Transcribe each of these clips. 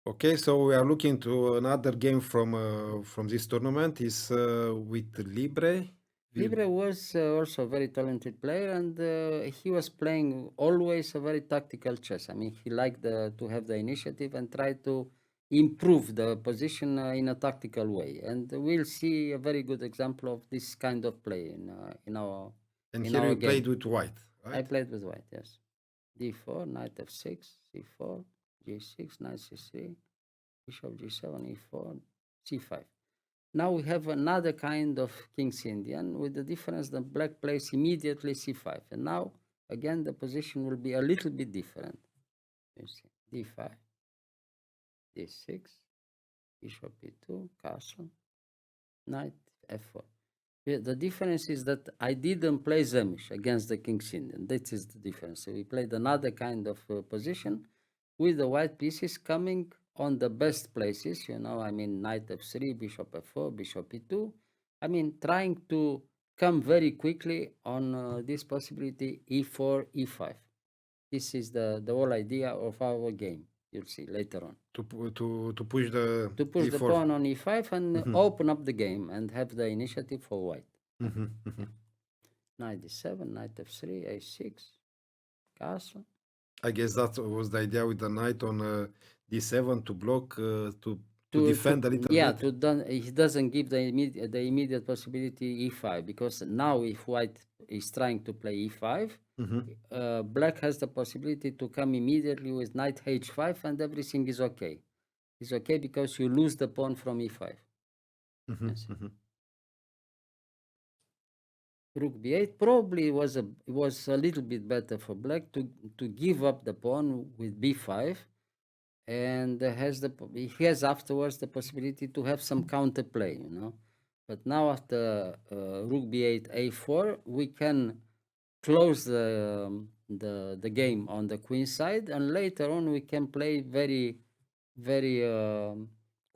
Okay, so we are looking to another game from this tournament. Is with Libre. Libre was also a very talented player, and he was playing always a very tactical chess. I mean, he liked to have the initiative and try to improve the position in a tactical way. And we'll see a very good example of this kind of play And in here our we played game. with white, I right? played with white, yes. D4, knight f6, c4, g6, knight c3, bishop g7, e4, c5. Now we have another kind of King's Indian with the difference that black plays immediately c5. And now, again, the position will be a little bit different. You see, d5, d6, bishop e2, castle, knight f4. The difference is that I didn't play Zemish against the King's Indian. That is the difference. So we played another kind of position with the white pieces coming on the best places. I mean, knight f3, bishop f4, bishop e2. I mean, trying to come very quickly on this possibility e4, e5. This is the whole idea of our game. You'll see later on. To push the To push the e4. pawn on e5 and Mhm, open up the game and have the initiative for white. mhm, Yeah. mhm. Knight d7, knight f3, a6, castle. I guess that was the idea with the knight on d7 to block to To defend a little yeah, bit. to done. He doesn't give the immediate possibility e5 because now if white is trying to play e5, Mhm, black has the possibility to come immediately with knight h5 and everything is okay. It's okay because you lose the pawn from e5. mhm, Yes. mhm. Rook b8 probably was a little bit better for black to give up the pawn with b5 and he has afterwards the possibility to have some counterplay. But now after rook b8 a4 we can close the game on the queen side, and later on we can play very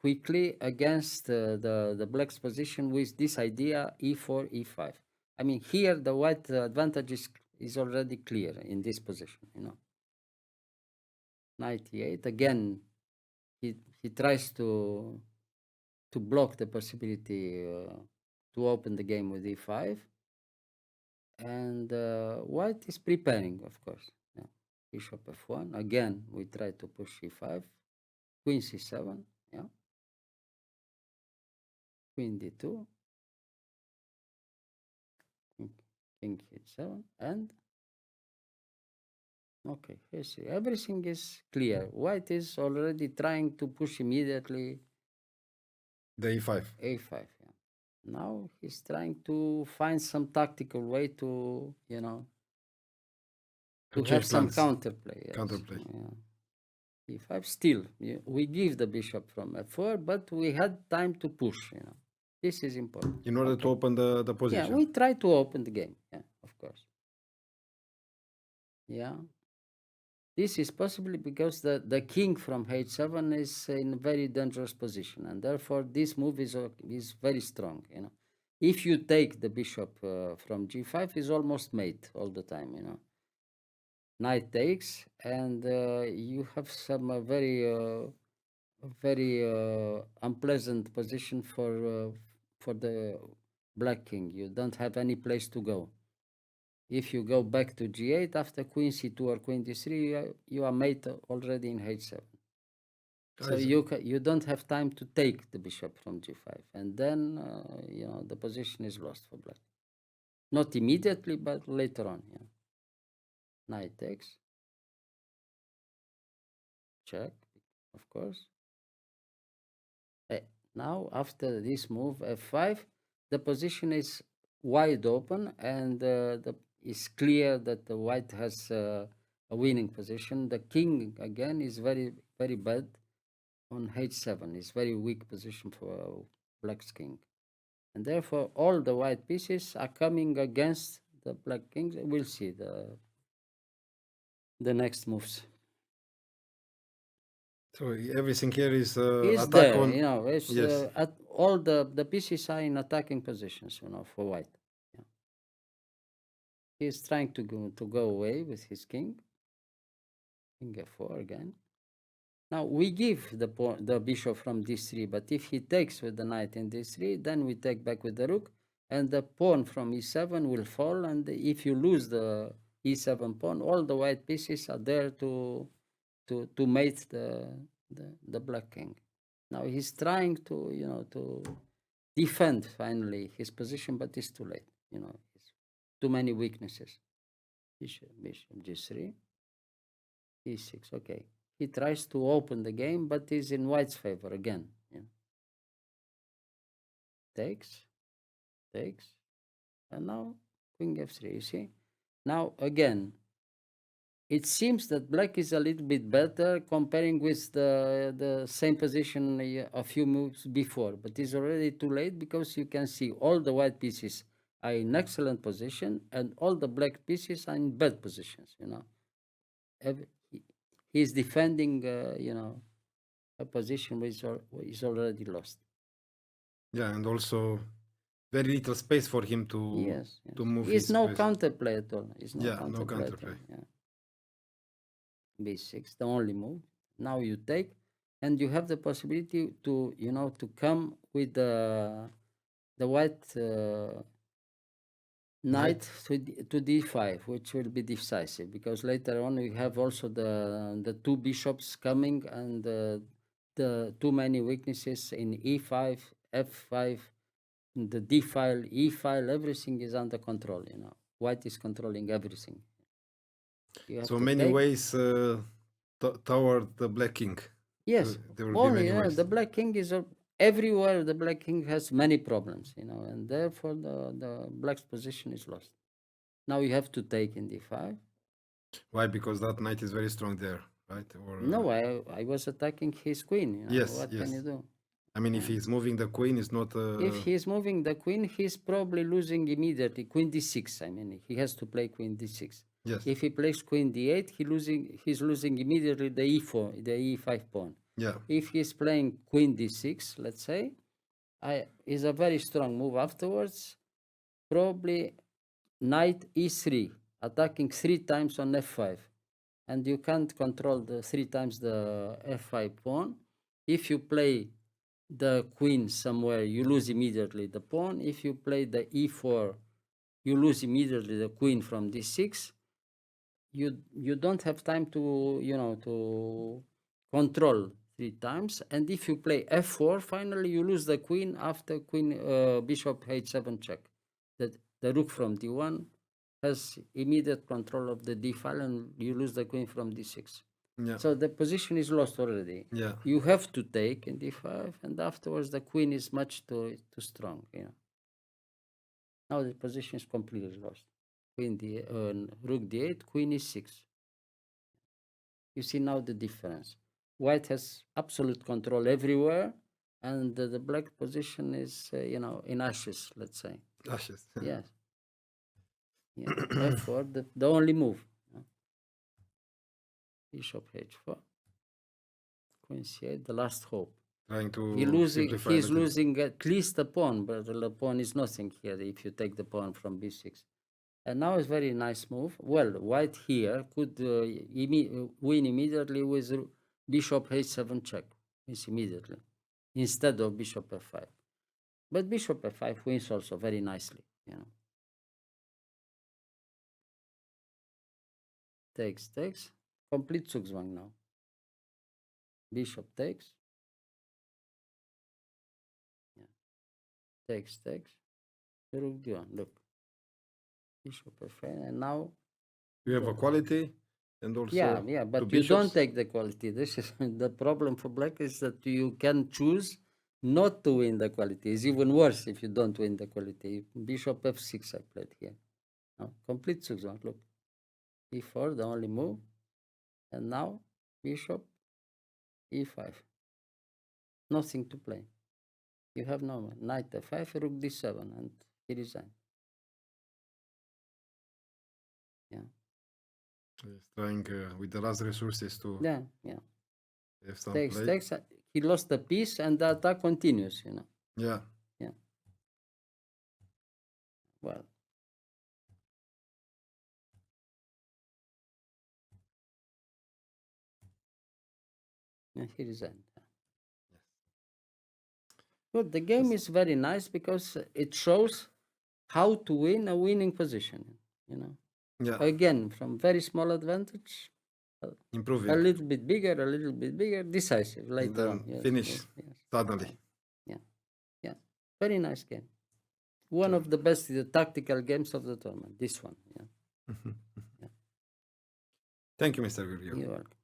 quickly against the black's position with this idea e4 e5. I mean, here the white advantage is already clear in this position. Knight e8 again. He tries to block the possibility to open the game with e5, and white is preparing, of course. Yeah. Bishop f1 again. We try to push e5, queen c7, yeah, queen d2, king h7, and okay, you see everything is clear. White is already trying to push immediately The e5 a5. Yeah. Now he's trying to find some tactical way to to have change some plans, counterplay. Yes. counterplay. Yeah. E5 still, we give the bishop from f4, but we had time to push. This is important. In order to Okay. open the Yeah, position. we try to open the game. Yeah, of course. Yeah. This is possibly because the king from h7 is in a very dangerous position, and therefore this move is very strong. If you take the bishop from g5, is almost mate all the time. Knight takes, and you have some very unpleasant position for the black king. You don't have any place to go. If you go back to g8 after queen c2 or queen d3, you are mate already in h7. So Guys, you don't have time to take the bishop from g5, and then the position is lost for black. Not immediately, but later on. Yeah. Knight takes, check, of course. Now after this move f5, the position is wide open, and it's clear that the white has a winning position. The king again is very very bad on h7. It's very weak position for black's king, and therefore all the white pieces are coming against the black kings. We'll see the next moves. so everything here is Is attack there, on. it's Yes. at all the pieces are in attacking positions, for white. Yeah. He's trying to go away with his king. King f4 again. Now we give the bishop from d3, but if he takes with the knight in d3, then we take back with the rook, and the pawn from e7 will fall. And if you lose the e7 pawn, all the white pieces are there to mate the black king. Now he's trying to defend finally his position, but it's too late. It's too many weaknesses. Bishop g3, e6. Okay, he tries to open the game, but is in white's favor again. Takes, and now queen f3. You see, now again it seems that black is a little bit better comparing with the same position a few moves before, but it's already too late because you can see all the white pieces are in excellent position and all the black pieces are in bad positions. He's defending a position which is already lost. Yeah, and also very little space for him to move. It's no counterplay at all. It's no counterplay. Yeah. b6, the only move. Now you take, and you have the possibility to come with the white knight to d5, which will be decisive, because later on we have also the two bishops coming, and the too many weaknesses in e5, f5, the d file, e file, everything is under control. White is controlling everything. So many ways toward the black king. Yes, there will be many ways. The black king is everywhere. The black king has many problems, and therefore the black's position is lost. Now you have to take in d5. Why? Because that knight is very strong there, right? Or no, I was attacking his queen. Yes, what can you do? I mean, if he's moving the queen, it's not. If he's moving the queen, he's probably losing immediately. Queen d6. I mean, he has to play queen d6. Yes. If he plays queen d8, he's losing immediately the e4, the e5 pawn. Yeah. If he's playing queen d6, let's say, is a very strong move afterwards. Probably knight e3, attacking 3 times on f5, and you can't control the 3 times the f5 pawn. If you play the queen somewhere, you lose immediately the pawn. If you play the e4, you lose immediately the queen from d6. You don't have time to control 3 times. And if you play f4, finally you lose the queen after bishop h7 check. That the rook from d1 has immediate control of the d file, and you lose the queen from d6. Yeah. So the position is lost already. Yeah. You have to take in d5, and afterwards the queen is much too strong. Now the position is completely lost. Queen rook d8, queen e6. You see now the difference. White has absolute control everywhere, and the black position is in ashes, let's say. Ashes. Yes. Yeah. f4, the only move. Bishop h4. Queen c8, the last hope. Trying to he's losing at least a pawn, but the pawn is nothing here if you take the pawn from b6. And now it's very nice move. Well, white here could win immediately with bishop h7 check. It's immediately, instead of bishop f5. But bishop f5 wins also very nicely. Takes. Complete Zugzwang now. Bishop takes. Yeah. Takes. Rook d1. Look. Bishop f5, and now you have a quality, and also yeah, but you don't take the quality. This is the problem for black, is that you can choose not to win the quality. It's even worse if you don't win the quality. Bishop f6 I played here. Now complete Zugzwang. Look, e4, the only move, and now bishop e5. Nothing to play. You have no knight f5, rook d7, and he resigned. Yeah. He's trying with the last resources to. Yeah. Have some Takes. play. He lost the piece, and the attack continues. Yeah. Well. Yeah, here is end. Good. The game is very nice because it shows how to win a winning position. You know, Yeah, again, from very small advantage, a improving. little bit bigger, a little bit bigger, decisive And later on. then Yes, finish yes, yes. suddenly. Yeah, yeah. Very nice game. One of the best tactical games of the tournament. This one. Yeah. Thank you, Mr. Gheorghiu. You're welcome.